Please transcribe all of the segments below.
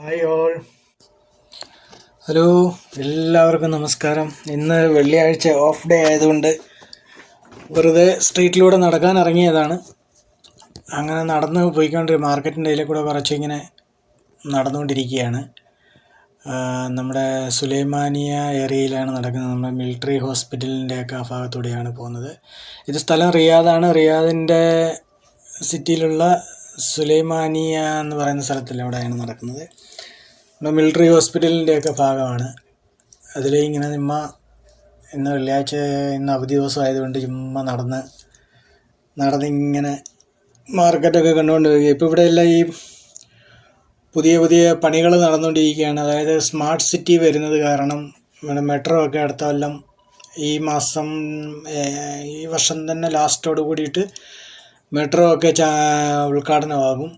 Hi all. Hello, എല്ലാവർക്കും നമസ്കാരം. ഇന്ന് വെള്ളിയാഴ്ച ഓഫ് ഡേ ആയതുകൊണ്ട് വെറുതെ സ്ട്രീറ്റിലൂടെ നടക്കാൻ ഇറങ്ങിയതാണ്. അങ്ങനെ നടന്ന് പോയിക്കൊണ്ടിരിക്കും. മാർക്കറ്റിൻ്റെ ഇതിൽ കൂടെ കുറച്ചിങ്ങനെ നടന്നുകൊണ്ടിരിക്കുകയാണ്. നമ്മുടെ സുലൈമാനിയ ഏരിയയിലാണ് നടക്കുന്നത്. നമ്മുടെ മിലിറ്ററി ഹോസ്പിറ്റലിൻ്റെയൊക്കെ ആ ഭാഗത്തൂടെയാണ് പോകുന്നത്. ഇത് സ്ഥലം റിയാദാണ്. റിയാദിൻ്റെ സിറ്റിയിലുള്ള സുലൈമാനിയ എന്ന് പറയുന്ന സ്ഥലത്തില്ല അവിടെയാണ് നടക്കുന്നത്. നമ്മുടെ മിലിറ്ററി ഹോസ്പിറ്റലിൻ്റെയൊക്കെ ഭാഗമാണ്. അതിൽ ഇങ്ങനെ ഇന്ന് വെള്ളിയാഴ്ച, ഇന്ന് അവധി ദിവസം ആയതുകൊണ്ട് ചുമ്മാ നടന്നിങ്ങനെ മാർക്കറ്റൊക്കെ കണ്ടുകൊണ്ട് വരിക. ഇപ്പോൾ ഇവിടെ എല്ലാം ഈ പുതിയ പുതിയ പണികൾ നടന്നുകൊണ്ടിരിക്കുകയാണ്. അതായത് സ്മാർട്ട് സിറ്റി വരുന്നത് കാരണം നമ്മുടെ മെട്രോ ഒക്കെ അടുത്ത കൊല്ലം ഈ വർഷം തന്നെ ലാസ്റ്റോട് കൂടിയിട്ട് മെട്രോ ഒക്കെ ഉദ്ഘാടനമാകും.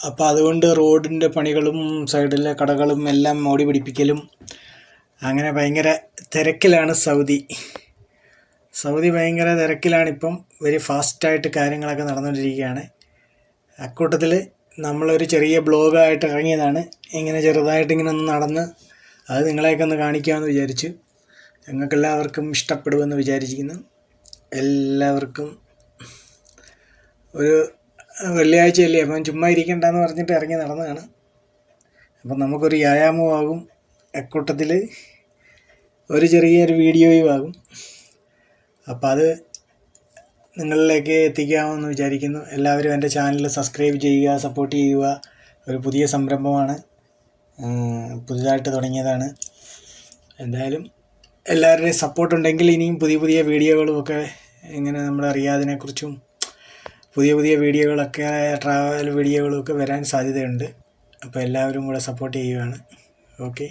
അപ്പോൾ അതുകൊണ്ട് റോഡിൻ്റെ പണികളും സൈഡിലെ കടകളും എല്ലാം മോടി പിടിപ്പിക്കലും അങ്ങനെ ഭയങ്കര തിരക്കിലാണ് സൗദി ഭയങ്കര തിരക്കിലാണിപ്പം. വെരി ഫാസ്റ്റായിട്ട് കാര്യങ്ങളൊക്കെ നടന്നുകൊണ്ടിരിക്കുകയാണ്. അക്കൂട്ടത്തിൽ നമ്മളൊരു ചെറിയ ബ്ലോഗായിട്ട് ഇറങ്ങിയതാണ്. ഇങ്ങനെ ചെറുതായിട്ട് ഇങ്ങനെ ഒന്ന് നടന്ന് അത് നിങ്ങളെയൊക്കെ ഒന്ന് കാണിക്കാമെന്ന് വിചാരിച്ചു. നിങ്ങൾക്കെല്ലാവർക്കും ഇഷ്ടപ്പെടുമെന്ന് വിചാരിച്ചിരിക്കുന്നു. എല്ലാവർക്കും ഒരു വെള്ളിയാഴ്ചയല്ലേ, അപ്പം ചുമ്മാ ഇരിക്കണ്ടെന്ന് പറഞ്ഞിട്ട് ഇറങ്ങി നടന്നതാണ്. അപ്പം നമുക്കൊരു വ്യായാമമാകും, അക്കൂട്ടത്തിൽ ഒരു ചെറിയൊരു വീഡിയോയും ആകും. അപ്പം അത് നിങ്ങളിലേക്ക് എത്തിക്കാമെന്ന് വിചാരിക്കുന്നു. എല്ലാവരും എൻ്റെ ചാനൽ സബ്സ്ക്രൈബ് ചെയ്യുക, സപ്പോർട്ട് ചെയ്യുക. ഒരു പുതിയ സംരംഭമാണ്, പുതുതായിട്ട് തുടങ്ങിയതാണ്. എന്തായാലും എല്ലാവരുടെയും സപ്പോർട്ടുണ്ടെങ്കിൽ ഇനിയും പുതിയ പുതിയ വീഡിയോകളുമൊക്കെ ഇങ്ങനെ നമ്മുടെ റിയാദിനെക്കുറിച്ചും പുതിയ വീഡിയോകളൊക്കെ ട്രാവൽ വീഡിയോകളൊക്കെ വരാൻ സാധ്യതയുണ്ട്. അപ്പോൾ എല്ലാവരും കൂടെ സപ്പോർട്ട് ചെയ്യുകയാണ്. ഓക്കെ.